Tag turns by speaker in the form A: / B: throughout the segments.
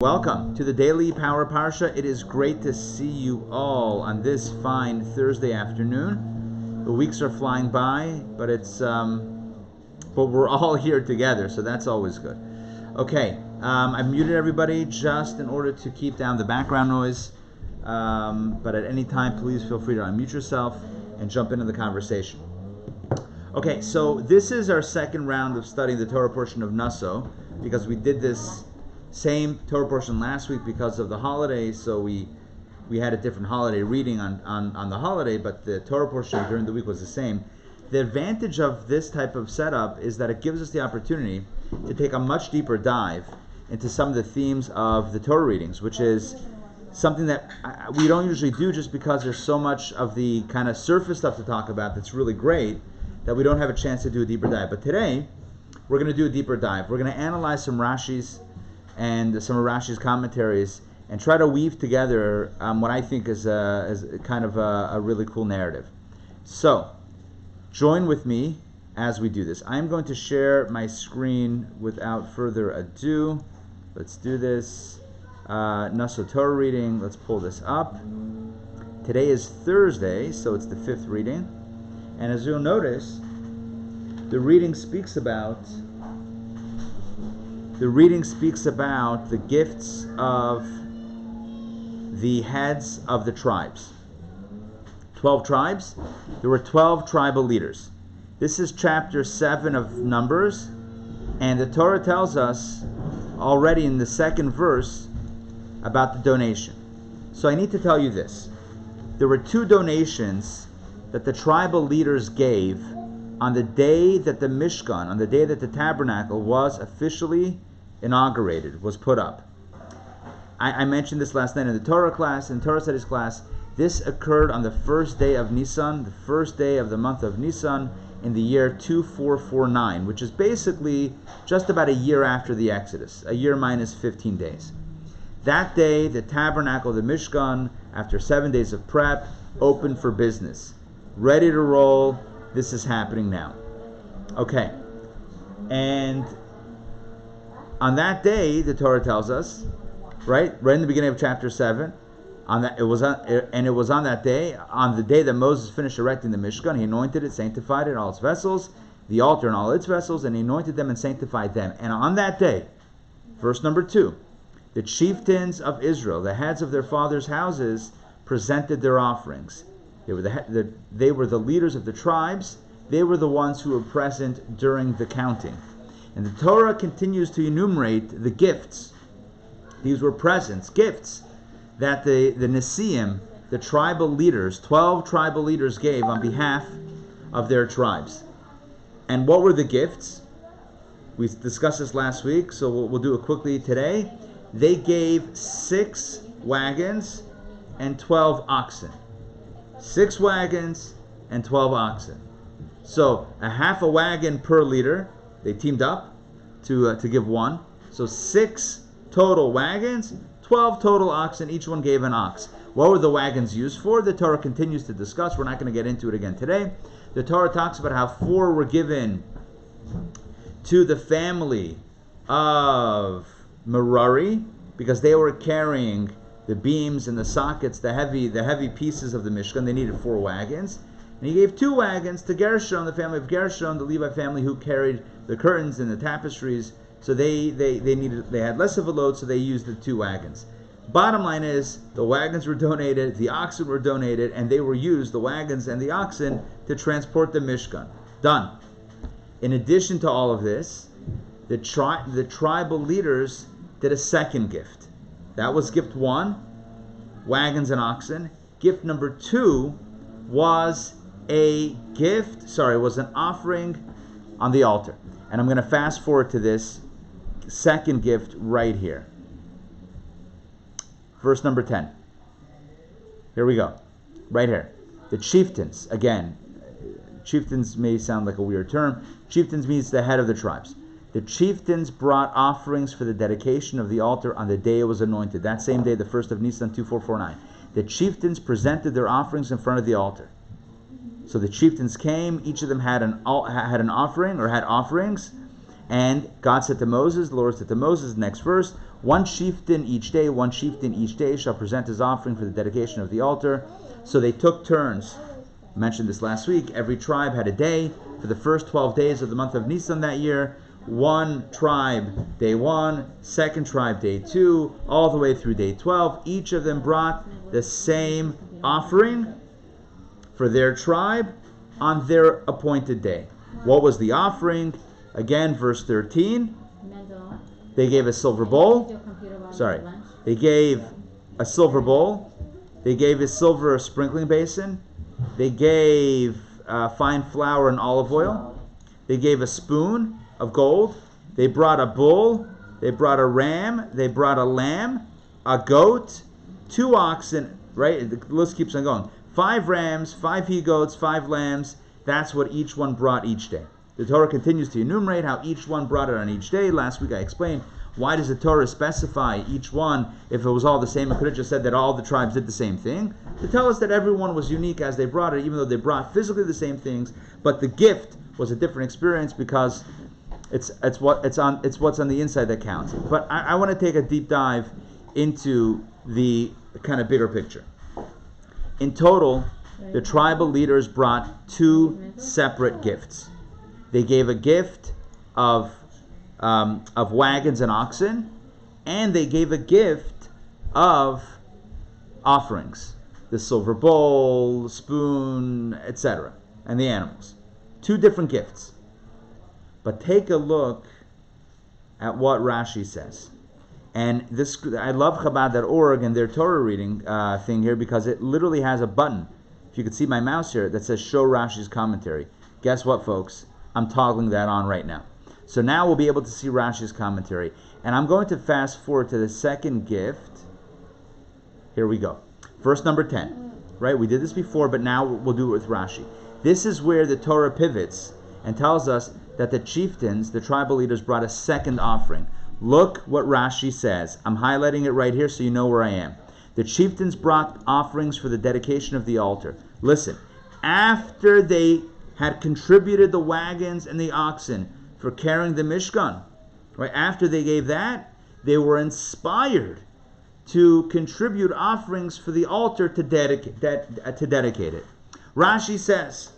A: Welcome to the Daily Power Parsha. It is great to see you all on this fine Thursday afternoon. The weeks are flying by, but but we're all here together, so that's always good. Okay, I've muted everybody just in order to keep down the background noise. But at any time, please feel free to unmute yourself and jump into the conversation. Okay, so this is our second round of studying the Torah portion of Naso, because we did this same Torah portion last week because of the holiday, so we had a different holiday reading on the holiday, but the Torah portion during the week was the same. The advantage of this type of setup is that it gives us the opportunity to take a much deeper dive into some of the themes of the Torah readings, which is something that we don't usually do just because there's so much of the kind of surface stuff to talk about that's really great that we don't have a chance to do a deeper dive. But today, we're going to do a deeper dive. We're going to analyze some Rashi's and some of Rashi's commentaries and try to weave together what I think is kind of a really cool narrative. So, join with me as we do this. I'm going to share my screen without further ado. Let's do this. Naso Torah reading. Let's pull this up. Today is Thursday, so it's the fifth reading. And as you'll notice, the reading speaks about the gifts of the heads of the tribes. 12 tribes. There were 12 tribal leaders. This is chapter 7 of Numbers, and the Torah tells us already in the second verse about the donation. So I need to tell you this. There were two donations that the tribal leaders gave on the day that the Mishkan, on the day that the tabernacle was officially inaugurated, was put up. I mentioned this last night in the Torah class, in Torah studies class. This occurred on the first day of Nisan, the first day of the month of Nisan, in the year 2449, which is basically just about a year after the Exodus, a year minus 15 days. That day, the tabernacle, the Mishkan, after 7 days of prep, opened for business. Ready to roll. This is happening now. Okay. And on that day, the Torah tells us, right in the beginning of chapter 7, it was on that day, on the day that Moses finished erecting the Mishkan, he anointed it, sanctified it, all its vessels, the altar and all its vessels, and he anointed them and sanctified them. And on that day, verse number 2, the chieftains of Israel, the heads of their fathers' houses, presented their offerings. They were the leaders of the tribes. They were the ones who were present during the counting. And the Torah continues to enumerate the gifts. These were presents, gifts, that the Nesiim, the tribal leaders, 12 tribal leaders gave on behalf of their tribes. And what were the gifts? We discussed this last week, so we'll do it quickly today. They gave 6 wagons and 12 oxen. 6 wagons and 12 oxen. So a half a wagon per leader. They teamed up to give one. So 6 total wagons, 12 total oxen. Each one gave an ox. What were the wagons used for? The Torah continues to discuss. We're not going to get into it again today. The Torah talks about how 4 were given to the family of Merari because they were carrying the beams and the sockets, the heavy pieces of the Mishkan. They needed 4 wagons. And he gave 2 wagons to Gershon, the family of Gershon, the Levi family who carried the curtains and the tapestries. So they had less of a load, so they used the 2 wagons. Bottom line is, the wagons were donated, the oxen were donated, and they were used, the wagons and the oxen, to transport the Mishkan. Done. In addition to all of this, the tribal leaders did a second gift. That was gift 1, wagons and oxen. Gift number 2 was an offering on the altar. And I'm going to fast forward to this second gift right here. Verse number 10. Here we go. Right here. The chieftains, again, chieftains may sound like a weird term. Chieftains means the head of the tribes. The chieftains brought offerings for the dedication of the altar on the day it was anointed. That same day, the first of Nisan 2449. The chieftains presented their offerings in front of the altar. So the chieftains came. Each of them had an offering or had offerings, And God said to Moses, the Lord said to Moses, next verse, one chieftain each day shall present his offering for the dedication of the altar. So they took turns. I mentioned this last week. Every tribe had a day for the first 12 days of the month of Nisan that year. One tribe day 1, second tribe day 2, all the way through day 12. Each of them brought the same offering for their tribe on their appointed day. What was the offering? Again, verse 13. They gave a silver bowl. They gave a silver bowl. They gave a silver sprinkling basin. They gave fine flour and olive oil. They gave a spoon of gold. They brought a bull. They brought a ram. They brought a lamb, a goat, 2 oxen. Right? The list keeps on going. 5 rams, 5 he-goats, 5 lambs. That's what each one brought each day. The Torah continues to enumerate how each one brought it on each day. Last week I explained, why does the Torah specify each one if it was all the same? It could have just said that all the tribes did the same thing. To tell us that everyone was unique as they brought it, even though they brought physically the same things, but the gift was a different experience because it's what's on the inside that counts. But I want to take a deep dive into the kind of bigger picture. In total, the tribal leaders brought 2 separate gifts. They gave a gift of wagons and oxen, and they gave a gift of offerings, the silver bowl, the spoon, etc., and the animals. 2 different gifts. But take a look at what Rashi says. And this, I love Chabad.org and their Torah reading thing here because it literally has a button, if you could see my mouse here, that says Show Rashi's Commentary. Guess what, folks? I'm toggling that on right now. So now we'll be able to see Rashi's commentary. And I'm going to fast forward to the second gift. Here we go. Verse number 10. Right? We did this before, but now we'll do it with Rashi. This is where the Torah pivots and tells us that the chieftains, the tribal leaders, brought a second offering. Look what Rashi says. I'm highlighting it right here so you know where I am. The chieftains brought offerings for the dedication of the altar. Listen, after they had contributed the wagons and the oxen for carrying the Mishkan, right? After they gave that, they were inspired to contribute offerings for the altar to dedicate it. Rashi says,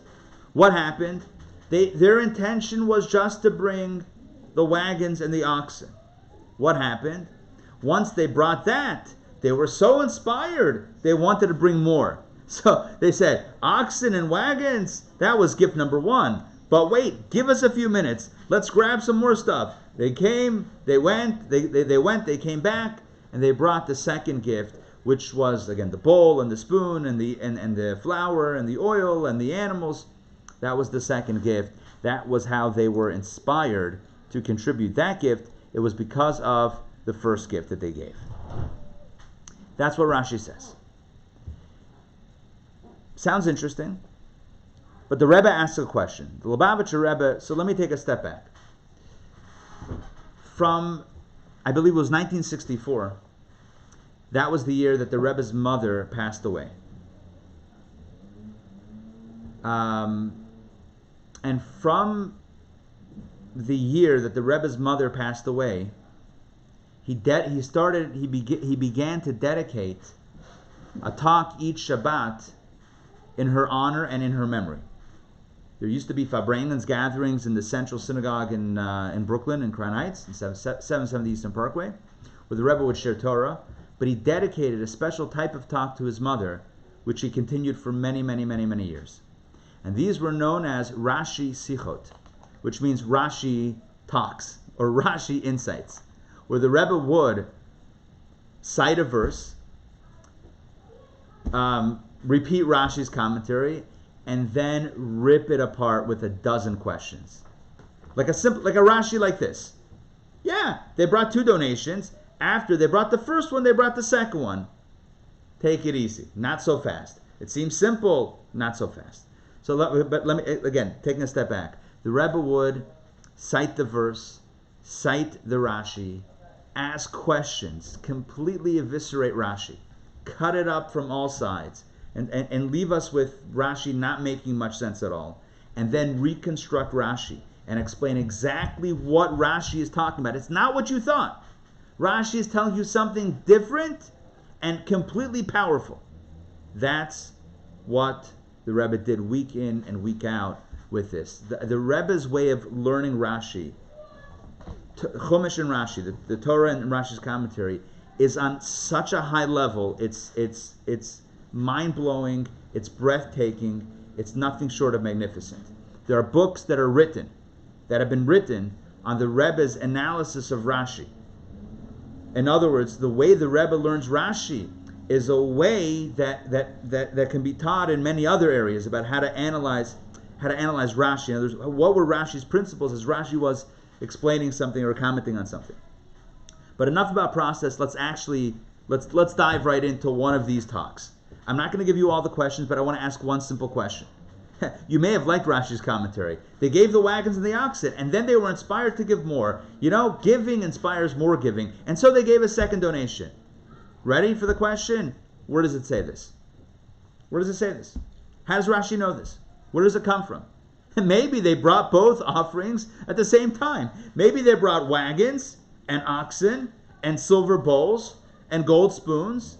A: what happened? Their intention was just to bring the wagons and the oxen. What happened? Once they brought that, they were so inspired, they wanted to bring more. So they said, oxen and wagons, that was gift number 1. But wait, give us a few minutes. Let's grab some more stuff. They came, they went, they came back, and they brought the second gift, which was, again, the bowl and the spoon and the flour and the oil and the animals. That was the second gift. That was how they were inspired to contribute that gift. It was because of the first gift that they gave. That's what Rashi says. Sounds interesting. But the Rebbe asks a question. The Lubavitcher Rebbe, so let me take a step back. From, I believe it was 1964, that was the year that the Rebbe's mother passed away. And from the year that the Rebbe's mother passed away, he began to dedicate a talk each Shabbat in her honor and in her memory. There used to be Fabrenans gatherings in the Central Synagogue in Brooklyn, in Crown Heights, in 770 Eastern Parkway, where the Rebbe would share Torah. But he dedicated a special type of talk to his mother, which he continued for many, many, many, many years. And these were known as Rashi Sichot, which means Rashi talks, or Rashi insights, where the Rebbe would cite a verse, repeat Rashi's commentary, and then rip it apart with a dozen questions. Like a Rashi like this. Yeah, they brought 2 donations. After they brought the first one, they brought the second one. Take it easy. Not so fast. It seems simple. Not so fast. So let me, again, taking a step back. The Rebbe would cite the verse, cite the Rashi, ask questions, completely eviscerate Rashi, cut it up from all sides, and leave us with Rashi not making much sense at all, and then reconstruct Rashi and explain exactly what Rashi is talking about. It's not what you thought. Rashi is telling you something different and completely powerful. That's what the Rebbe did week in and week out with this. The Rebbe's way of learning Rashi, Chumash and Rashi, the Torah and Rashi's commentary, is on such a high level. It's mind-blowing, it's breathtaking, it's nothing short of magnificent. There are books that have been written on the Rebbe's analysis of Rashi. In other words, the way the Rebbe learns Rashi is a way that can be taught in many other areas about how to analyze Rashi. In other words, what were Rashi's principles as Rashi was explaining something or commenting on something. But enough about process. Let's dive right into one of these talks. I'm not going to give you all the questions, but I want to ask one simple question. You may have liked Rashi's commentary. They gave the wagons and the oxen, and then they were inspired to give more. You know, giving inspires more giving. And so they gave a second donation. Ready for the question? Where does it say this? Where does it say this? How does Rashi know this? Where does it come from? Maybe they brought both offerings at the same time. Maybe they brought wagons and oxen and silver bowls and gold spoons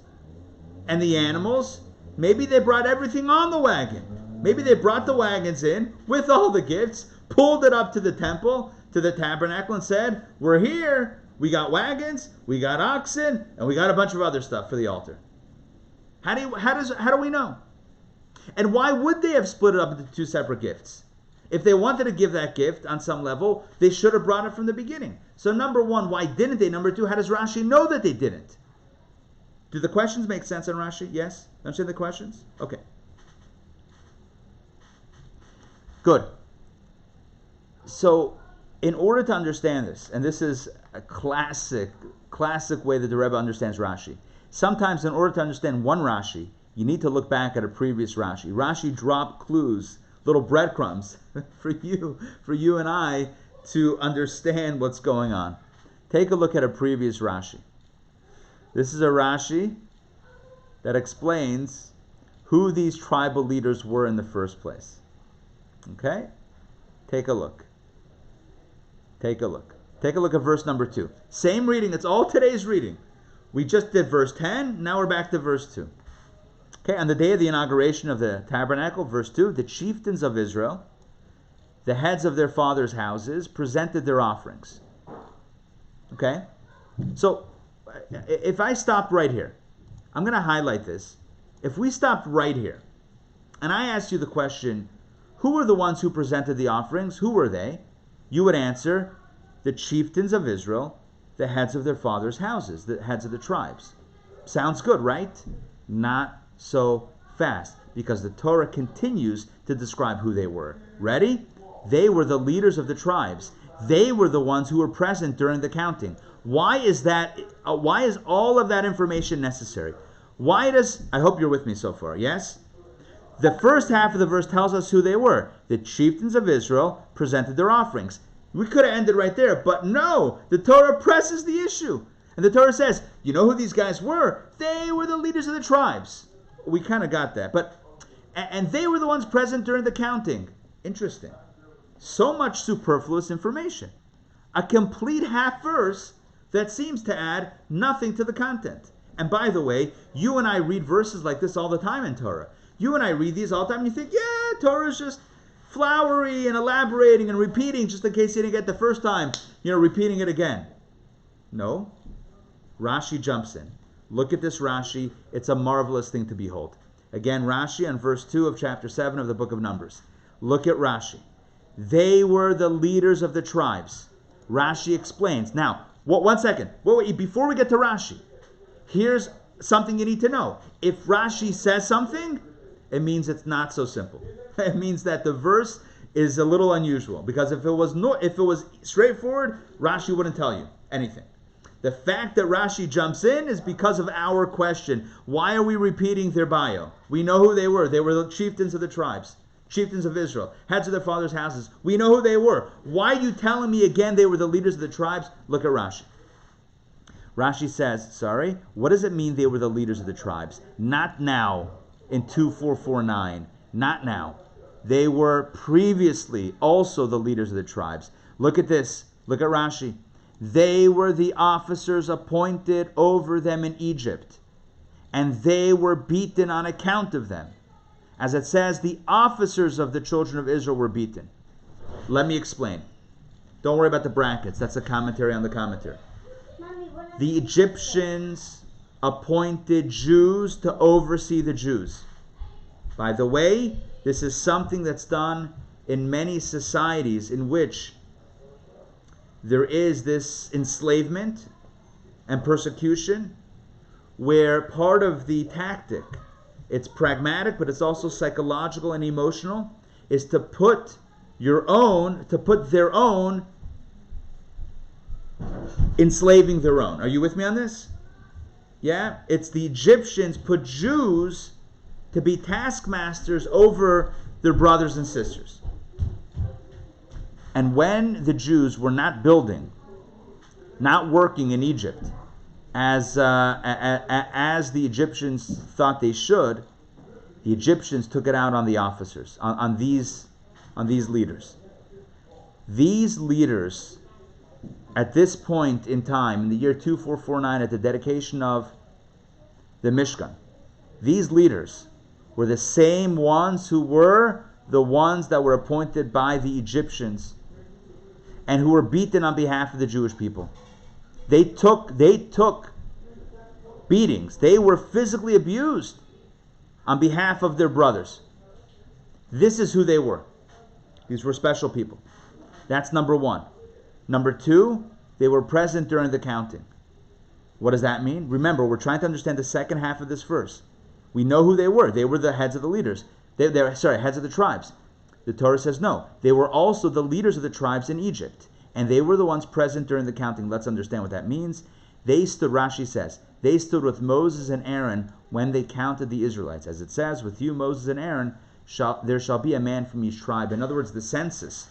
A: and the animals. Maybe they brought everything on the wagon. Maybe they brought the wagons in with all the gifts, pulled it up to the temple, to the tabernacle, and said, "We're here. We got wagons, we got oxen, and we got a bunch of other stuff for the altar." How do we know? And why would they have split it up into two separate gifts? If they wanted to give that gift on some level, they should have brought it from the beginning. So number one, why didn't they? Number two, how does Rashi know that they didn't? Do the questions make sense on Rashi? Yes? Understand the questions? Okay. Good. So, in order to understand this, and this is a classic way that the Rebbe understands Rashi. Sometimes in order to understand one Rashi, you need to look back at a previous Rashi. Rashi dropped clues, little breadcrumbs for you and I to understand what's going on. Take a look at a previous Rashi. This is a Rashi that explains who these tribal leaders were in the first place. Okay? Take a look. Take a look. Take a look at verse number 2. Same reading. It's all today's reading. We just did verse 10. Now we're back to verse 2. Okay, on the day of the inauguration of the tabernacle, verse 2, the chieftains of Israel, the heads of their fathers' houses, presented their offerings. Okay? So, if I stopped right here, I'm going to highlight this. If we stopped right here, and I asked you the question, who were the ones who presented the offerings? Who were they? You would answer, the chieftains of Israel, the heads of their fathers' houses, the heads of the tribes. Sounds good, right? Not so fast, because the Torah continues to describe who they were. Ready? They were the leaders of the tribes. They were the ones who were present during the counting. Why is that? Why is all of that information necessary? Why does, I hope you're with me so far, yes? The first half of the verse tells us who they were. The chieftains of Israel presented their offerings. We could have ended right there, but no, the Torah presses the issue. And the Torah says, you know who these guys were? They were the leaders of the tribes. We kind of got that. And they were the ones present during the counting. Interesting. So much superfluous information. A complete half verse that seems to add nothing to the content. And by the way, you and I read verses like this all the time in Torah. You and I read these all the time and you think, yeah, Torah's just flowery and elaborating and repeating just in case you didn't get the first time, repeating it again. No. Rashi jumps in. Look at this Rashi. It's a marvelous thing to behold. Again, Rashi on verse 2 of chapter 7 of the book of Numbers. Look at Rashi. They were the leaders of the tribes. Rashi explains. Now, one second. Wait, before we get to Rashi, here's something you need to know. If Rashi says something, it means it's not so simple. It means that the verse is a little unusual. Because if it was straightforward, Rashi wouldn't tell you anything. The fact that Rashi jumps in is because of our question. Why are we repeating their bio? We know who they were. They were the chieftains of the tribes. Chieftains of Israel. Heads of their fathers' houses. We know who they were. Why are you telling me again they were the leaders of the tribes? Look at Rashi. Rashi says, what does it mean they were the leaders of the tribes? Not now in 2449. Not now. They were previously also the leaders of the tribes. Look at this. Look at Rashi. They were the officers appointed over them in Egypt, and they were beaten on account of them. As it says, the officers of the children of Israel were beaten. Let me explain. Don't worry about the brackets. That's a commentary on the commentary. The Egyptians appointed Jews to oversee the Jews. By the way, this is something that's done in many societies in which there is this enslavement and persecution, where part of the tactic, it's pragmatic, but it's also psychological and emotional, is to put their own, enslaving their own. Are you with me on this? Yeah? It's the Egyptians put Jews to be taskmasters over their brothers and sisters. And when the Jews were not building, not working in Egypt, as the Egyptians thought they should, the Egyptians took it out on the officers, on these leaders. These leaders, at this point in time, in the year 2449, at the dedication of the Mishkan, these leaders were the same ones who were the ones that were appointed by the Egyptians and who were beaten on behalf of the Jewish people. They took beatings. They were physically abused on behalf of their brothers. This is who they were. These were special people. That's number one. Number two, they were present during the counting. What does that mean? Remember, we're trying to understand the second half of this verse. We know who they were. They were the heads of the leaders. Heads of the tribes. The Torah says no. They were also the leaders of the tribes in Egypt. And they were the ones present during the counting. Let's understand what that means. They stood, Rashi says, they stood with Moses and Aaron when they counted the Israelites. As it says, with you, Moses and Aaron, there shall be a man from each tribe. In other words, the census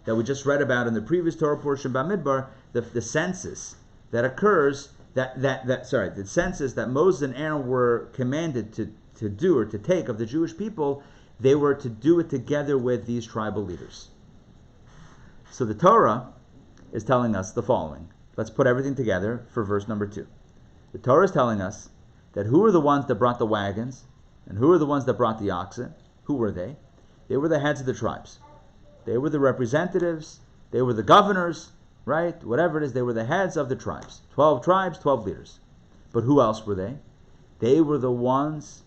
A: that we just read about in the previous Torah portion, Bamidbar, the census that occurs, the census that Moses and Aaron were commanded to do or to take of the Jewish people, they were to do it together with these tribal leaders. So the Torah is telling us the following. Let's put everything together for verse number 2. The Torah is telling us that who were the ones that brought the wagons and who were the ones that brought the oxen? Who were they? They were the heads of the tribes. They were the representatives. They were the governors, right? Whatever it is, they were the heads of the tribes. 12 tribes, 12 leaders. But who else were they? They were the ones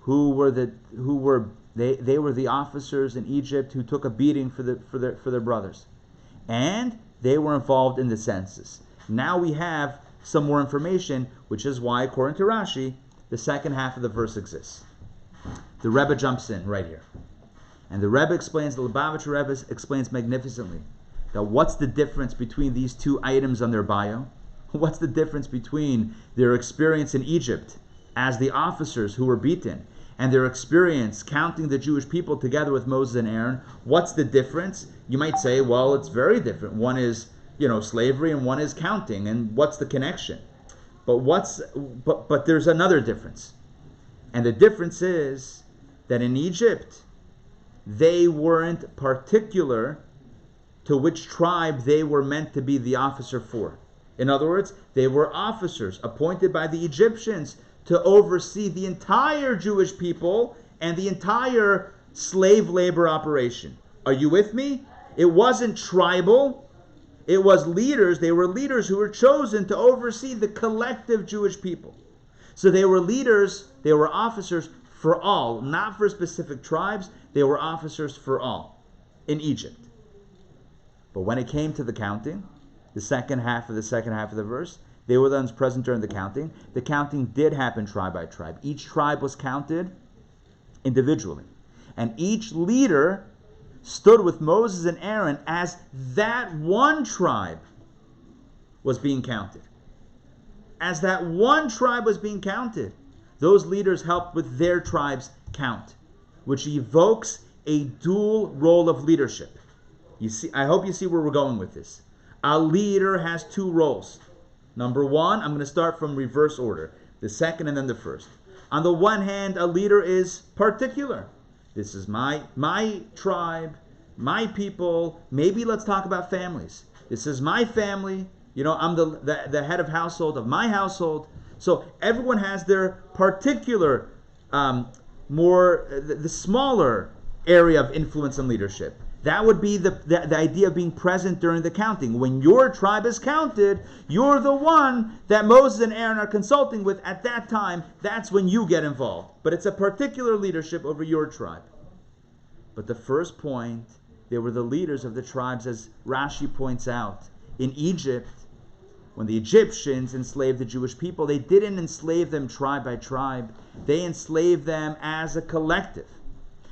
A: who were the officers in Egypt who took a beating for their brothers. And they were involved in the census. Now we have some more information, which is why, according to Rashi, the second half of the verse exists. The Rebbe jumps in right here. And the Rebbe explains, the Lubavitcher Rebbe explains magnificently that what's the difference between these two items on their bio? What's the difference between their experience in Egypt as the officers who were beaten and their experience counting the Jewish people together with Moses and Aaron? What's the difference? You might say, well, it's very different. One is, slavery, and one is counting. And what's the connection? But there's another difference. And the difference is that in Egypt, they weren't particular to which tribe they were meant to be the officer for. In other words, they were officers appointed by the Egyptians to oversee the entire Jewish people and the entire slave labor operation. Are you with me? It wasn't tribal. It was leaders. They were leaders who were chosen to oversee the collective Jewish people. So they were leaders, they were officers for all, not for specific tribes. They were officers for all in Egypt. But when it came to the counting, the second half of the verse, they were the ones present during the counting. The counting did happen tribe by tribe. Each tribe was counted individually. And each leader stood with Moses and Aaron as that one tribe was being counted. As that one tribe was being counted, those leaders helped with their tribe's count, which evokes a dual role of leadership. You see, I hope you see where we're going with this. A leader has two roles. Number one, I'm going to start from reverse order. The second and then the first. On the one hand, a leader is particular. This is my tribe, my people. Maybe let's talk about families. This is my family. I'm the head of household of my household. So everyone has their particular, the smaller area of influence and leadership. That would be the idea of being present during the counting. When your tribe is counted, you're the one that Moses and Aaron are consulting with at that time. That's when you get involved. But it's a particular leadership over your tribe. But the first point, they were the leaders of the tribes, as Rashi points out. In Egypt, when the Egyptians enslaved the Jewish people, they didn't enslave them tribe by tribe. They enslaved them as a collective.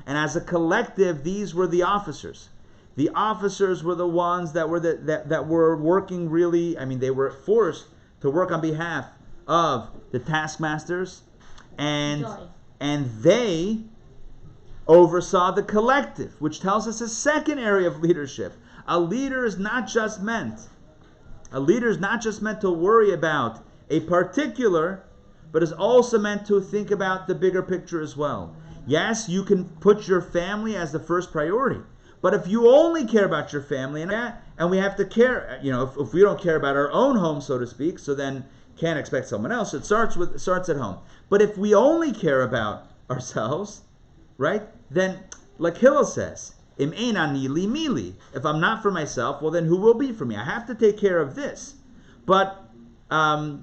A: And as a collective, these were the officers. The officers were the ones that were that were working really, they were forced to work on behalf of the taskmasters, and they oversaw the collective, which tells us a second area of leadership. A leader is not just meant to worry about a particular, but is also meant to think about the bigger picture as well. Yes, you can put your family as the first priority, but if you only care about your family, and we have to care, if we don't care about our own home, so to speak, so then can't expect someone else. It starts at home. But if we only care about ourselves, right, then like Hillel says, Im ein ani li mili. If I'm not for myself, well then who will be for me? I have to take care of this. But money,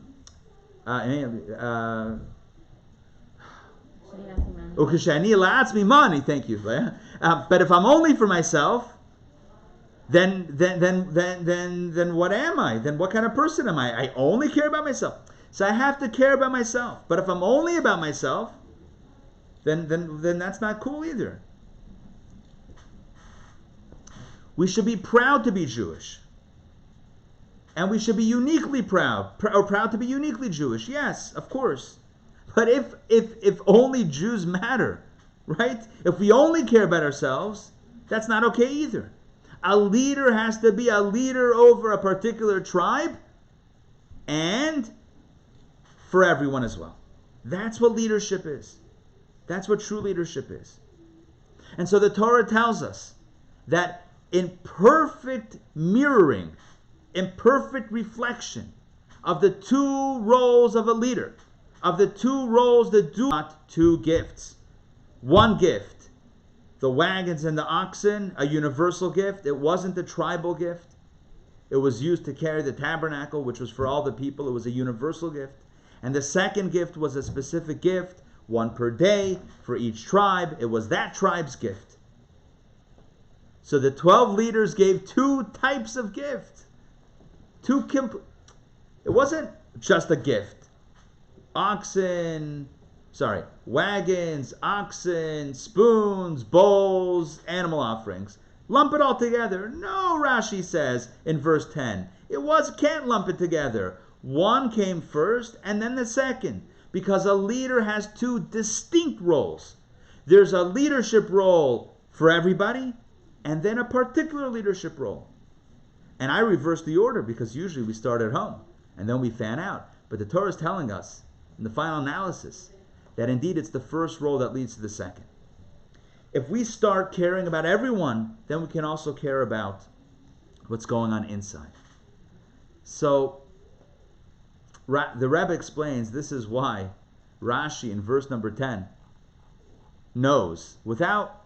A: thank you. But if I'm only for myself, then what am I? Then what kind of person am I? I only care about myself. So I have to care about myself. But if I'm only about myself, then that's not cool either. We should be proud to be Jewish. And we should be uniquely proud. Proud to be uniquely Jewish. Yes, of course. But if only Jews matter, right? If we only care about ourselves, that's not okay either. A leader has to be a leader over a particular tribe and for everyone as well. That's what leadership is. That's what true leadership is. And so the Torah tells us that in perfect mirroring, in perfect reflection of the two roles of a leader, of the two roles that do not two gifts. One gift, the wagons and the oxen, a universal gift. It wasn't a tribal gift. It was used to carry the tabernacle, which was for all the people. It was a universal gift. And the second gift was a specific gift, one per day for each tribe. It was that tribe's gift. So the 12 leaders gave two types of gift. It wasn't just a gift. Wagons, oxen, spoons, bowls, animal offerings. Lump it all together. No, Rashi says in verse 10. Can't lump it together. One came first and then the second. Because a leader has two distinct roles. There's a leadership role for everybody and then a particular leadership role. And I reverse the order because usually we start at home and then we fan out. But the Torah is telling us in the final analysis that indeed it's the first role that leads to the second. If we start caring about everyone, then we can also care about what's going on inside. So the Rebbe explains this is why Rashi in verse number 10 knows, without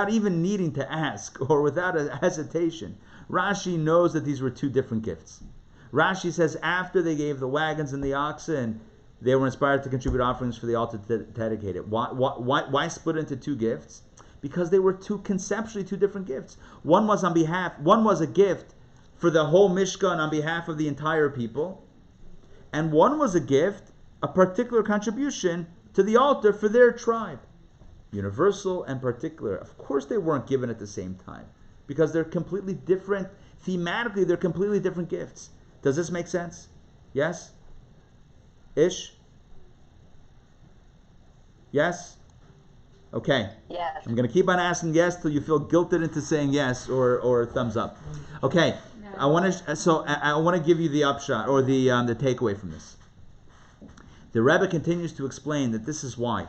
A: even needing to ask or without a hesitation, Rashi knows that these were two different gifts. Rashi says after they gave the wagons and the oxen, they were inspired to contribute offerings for the altar to dedicate it. Why split into two gifts? Because they were conceptually two different gifts. One was a gift for the whole Mishkan on behalf of the entire people, and one was a particular contribution to the altar for their tribe. Universal and particular. Of course they weren't given at the same time, because they're completely different. Thematically, they're completely different gifts. Does this make sense? Yes? Ish? Yes? Okay.
B: Yes.
A: I'm going to keep on asking yes till you feel guilted into saying yes or thumbs up. Okay. No. I want to give you the upshot or the takeaway from this. The Rebbe continues to explain that this is why.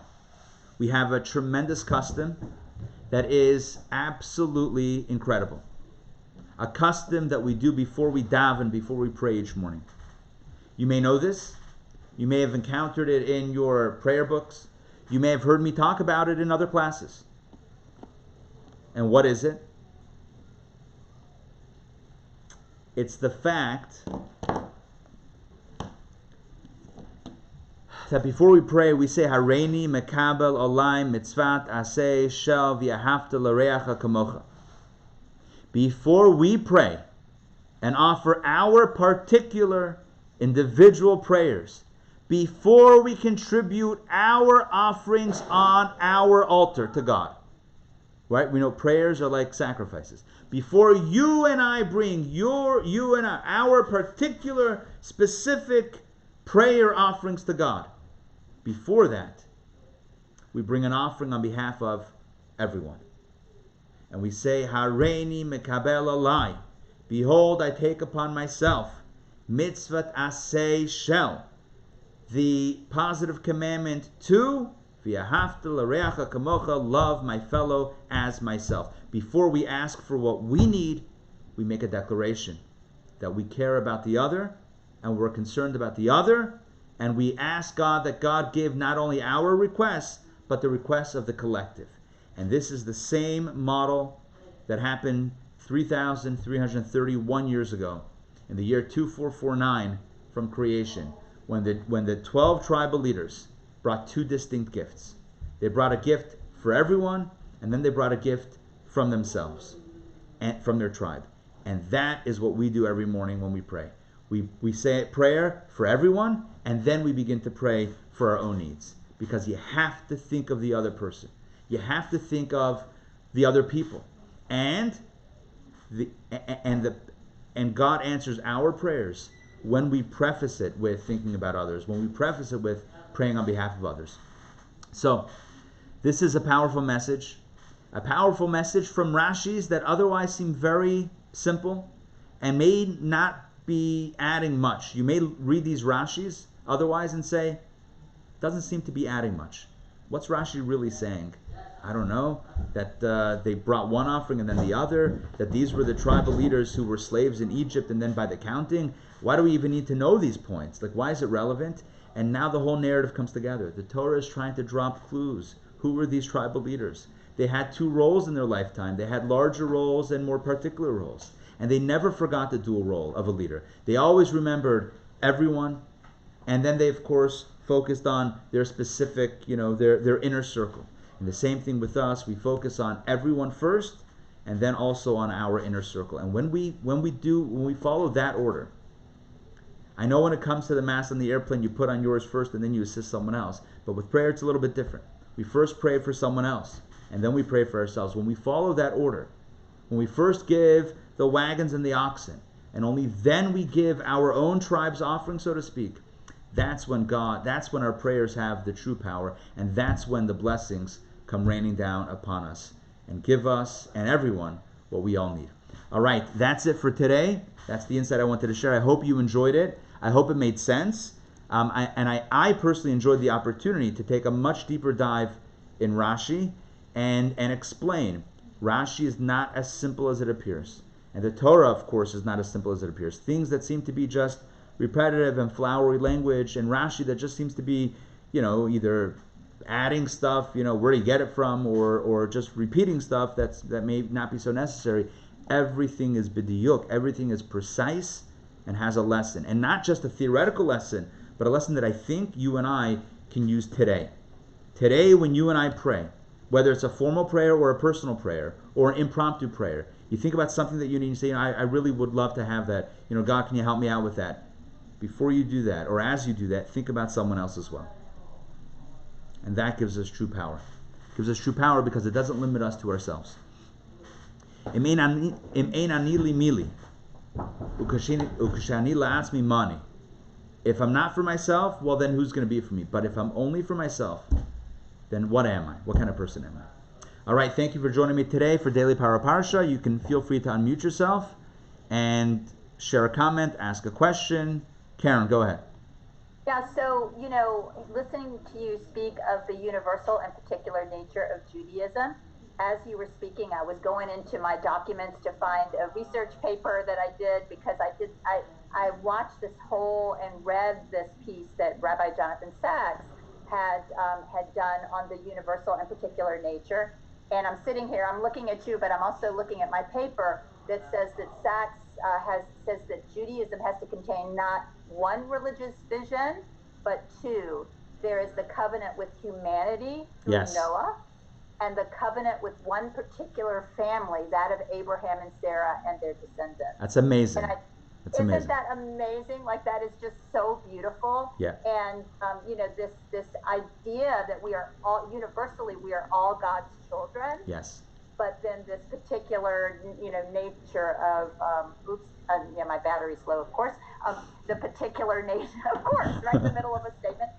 A: we have a tremendous custom that is absolutely incredible. A custom that we do before we daven, before we pray each morning. You may know this. You may have encountered it in your prayer books. You may have heard me talk about it in other classes. And what is it? It's the fact that before we pray, we say, Hareini mekabel olai mitzvat aseh shel v'ahavta l'reacha kamocha. Before we pray and offer our particular individual prayers, before we contribute our offerings on our altar to God, right? We know prayers are like sacrifices. Before you and I bring our particular specific prayer offerings to God, before that, we bring an offering on behalf of everyone. And we say, Hareini mekabel alai. Behold, I take upon myself mitzvat aseh shel, the positive commandment to v'ahavta l'reacha kamocha, love my fellow as myself. Before we ask for what we need, we make a declaration that we care about the other and we're concerned about the other, and we ask God that God give not only our requests, but the requests of the collective. And this is the same model that happened 3,331 years ago, in the year 2449 from creation, when the 12 tribal leaders brought two distinct gifts. They brought a gift for everyone, and then they brought a gift from themselves and from their tribe. And that is what we do every morning when we pray. We say a prayer for everyone, and then we begin to pray for our own needs. Because you have to think of the other person. You have to think of the other people. And God answers our prayers when we preface it with thinking about others, when we preface it with praying on behalf of others. So, this is a powerful message from Rashi's that otherwise seem very simple and may not be adding much. You may read these Rashi's otherwise and say, doesn't seem to be adding much. What's Rashi really saying? I don't know, that they brought one offering and then the other, that these were the tribal leaders who were slaves in Egypt, and then by the counting, why do we even need to know these points? Like, why is it relevant? And now the whole narrative comes together. The Torah is trying to drop clues. Who were these tribal leaders? They had two roles in their lifetime. They had larger roles and more particular roles. And they never forgot the dual role of a leader. They always remembered everyone, and then they, of course, focused on their specific, their inner circle. And the same thing with us. We focus on everyone first, and then also on our inner circle. And when we follow that order, I know when it comes to the Mass on the airplane, you put on yours first, and then you assist someone else. But with prayer, it's a little bit different. We first pray for someone else, and then we pray for ourselves. When we follow that order, when we first give the wagons and the oxen, and only then we give our own tribe's offering, so to speak, that's when our prayers have the true power, and that's when the blessings come raining down upon us and give us and everyone what we all need. All right, that's it for today. That's the insight I wanted to share. I hope you enjoyed it. I hope it made sense. I personally enjoyed the opportunity to take a much deeper dive in Rashi and explain. Rashi is not as simple as it appears. And the Torah, of course, is not as simple as it appears. Things that seem to be just repetitive and flowery language, and Rashi that just seems to be, either adding stuff, where do you get it from, or just repeating stuff that may not be so necessary. Everything is b'diyuk. Everything is precise and has a lesson. And not just a theoretical lesson, but a lesson that I think you and I can use today. Today, when you and I pray, whether it's a formal prayer or a personal prayer or an impromptu prayer, you think about something that you need to say, I really would love to have that. God, can you help me out with that? Before you do that, or as you do that, think about someone else as well. And that gives us true power. It gives us true power because it doesn't limit us to ourselves. Im ein ani li mili, ukashani la'atzmi mani. If I'm not for myself, well then who's going to be for me? But if I'm only for myself, then what am I? What kind of person am I? All right, thank you for joining me today for Daily Power Parsha. You can feel free to unmute yourself and share a comment, ask a question. Karen, go ahead.
B: Yeah, so, listening to you speak of the universal and particular nature of Judaism, as you were speaking, I was going into my documents to find a research paper that I did because I watched this whole and read this piece that Rabbi Jonathan Sacks had done on the universal and particular nature. And I'm sitting here, I'm looking at you, but I'm also looking at my paper that says that Sacks has says that Judaism has to contain not one religious vision, but two. There is the covenant with humanity through
A: Yes,
B: Noah, and the covenant with one particular family, that of Abraham and Sarah and their descendants.
A: that's
B: And
A: amazing.
B: I
A: That's
B: isn't
A: amazing.
B: that amazing? Like that is just so beautiful.
A: Yeah.
B: And this idea that we are all universally we are all God's children,
A: Yes.
B: but then this particular nature of yeah, my battery's low, of course. The particular nature, of course, right in the middle of a statement.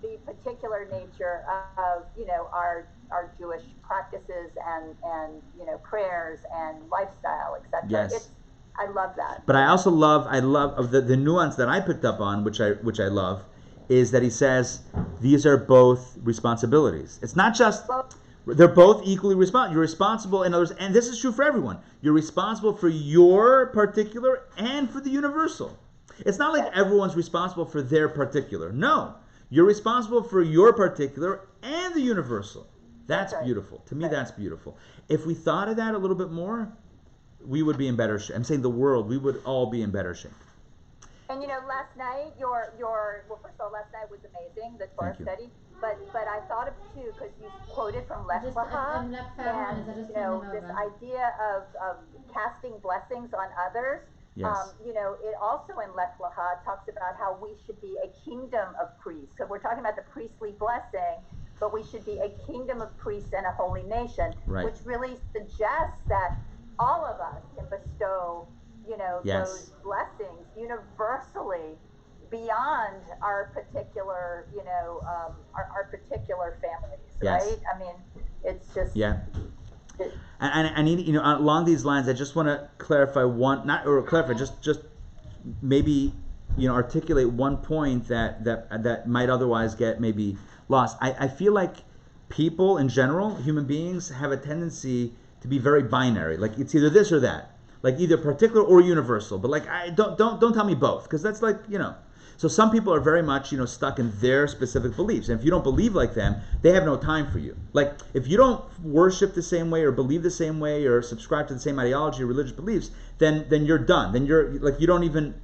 B: The particular nature of our Jewish practices and prayers and lifestyle, etc.
A: Yes.
B: I love that.
A: But I love of the nuance that I picked up on, which I love, is that he says these are both responsibilities. It's not just
B: Well,
A: they're both equally responsible. You're responsible in others, and this is true for everyone. You're responsible for your particular and for the universal. It's not like
B: yes,
A: everyone's responsible for their particular. No, you're responsible for your particular and the universal.
B: that's
A: That's
B: right.
A: beautiful. To me,
B: Right.
A: that's beautiful. If we thought of that a little bit more, we would be in better shape. I'm saying the world, we would all be in better shape.
B: And last night, your well, first of all, last night was amazing, the Torah
A: Thank you.
B: study. But I thought of too because you quoted from Lech
C: just
B: Lecha,
C: I'm left
B: and
C: I just turned them
B: this
C: over.
B: idea of casting blessings on others.
A: Yes.
B: It also in Lech Lecha talks about how we should be a kingdom of priests. So we're talking about the priestly blessing, but we should be a kingdom of priests and a holy nation,
A: Right.
B: which really suggests that all of us can bestow,
A: Yes.
B: those blessings universally beyond our particular, our particular families,
A: Yes.
B: right? I mean, it's just
A: Yeah.
B: it,
A: And I need, along these lines, I just want to clarify one, not or clarify, just maybe, articulate one point that might otherwise get maybe lost. I feel like people in general, human beings, have a tendency to be very binary. Like it's either this or that, like either particular or universal. But like I don't tell me both, because that's like So some people are very much stuck in their specific beliefs, and if you don't believe like them, they have no time for you. Like if you don't worship the same way or believe the same way or subscribe to the same ideology or religious beliefs, then you're done. Then you're like you don't even.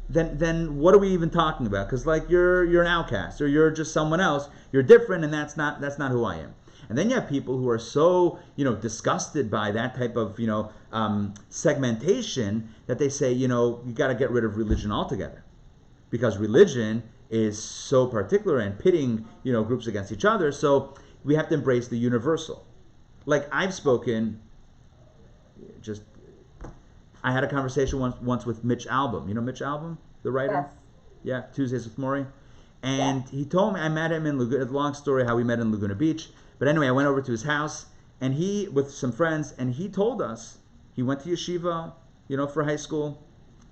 A: Then what are we even talking about? Because like you're an outcast or you're just someone else. You're different, and that's not who I am. And then you have people who are so disgusted by that type of segmentation that they say you got to get rid of religion altogether, because religion is so particular and pitting groups against each other. So we have to embrace the universal. Like I've spoken, just I had a conversation once with Mitch Albom. You know Mitch Albom, the writer?
B: yes,
A: Yeah, Tuesdays with Maury. And
B: yes,
A: he told me, I met him in Laguna, long story how we met in Laguna Beach. But anyway, I went over to his house and he, with some friends, and he told us he went to yeshiva, for high school.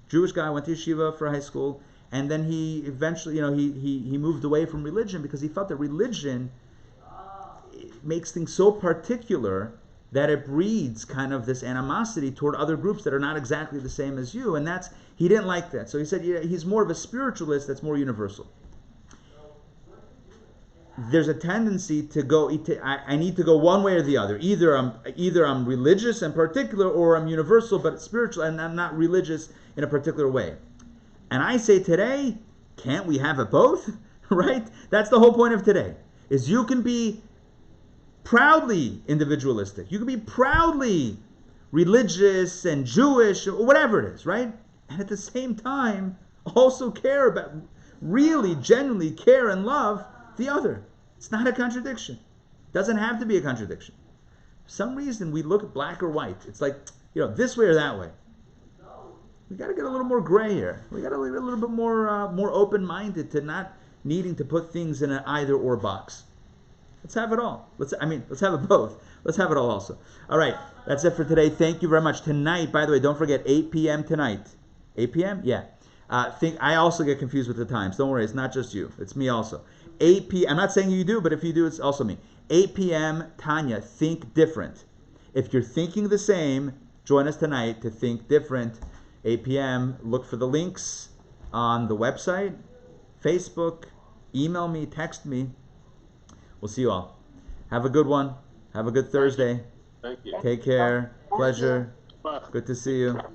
A: Jewish guy, went to yeshiva for high school. And then he eventually, he moved away from religion because he felt that religion makes things so particular that it breeds kind of this animosity toward other groups that are not exactly the same as you, and he didn't like that. So he said he's more of a spiritualist that's more universal. There's a tendency to go. I need to go one way or the other. Either I'm religious and particular, or I'm universal but spiritual, and I'm not religious in a particular way. And I say today, can't we have it both? Right? That's the whole point of today. Is you can be proudly individualistic. You can be proudly religious and Jewish or whatever it is, right? And at the same time, also care about, really, genuinely care and love the other. It's not a contradiction. It doesn't have to be a contradiction. For some reason, we look at black or white. It's like, this way or that way. We got to get a little more gray here. We got to get a little bit more open-minded to not needing to put things in an either or box. Let's have it all. Let's have it both. Let's have it all also. All right, that's it for today. Thank you very much. Tonight, by the way, don't forget, 8 p.m. tonight. 8 p.m.? Yeah. I also get confused with the times. Don't worry, it's not just you. It's me also. 8 p. I'm not saying you do, but if you do, it's also me. 8 p.m. Tanya, think different. If you're thinking the same, join us tonight to think different. 8 p.m. Look for the links on the website, Facebook, email me, text me. We'll see you all. Have a good one. Have a good Thursday.
C: Thank you.
A: Take care. Pleasure.
C: Bye.
A: Good to see you.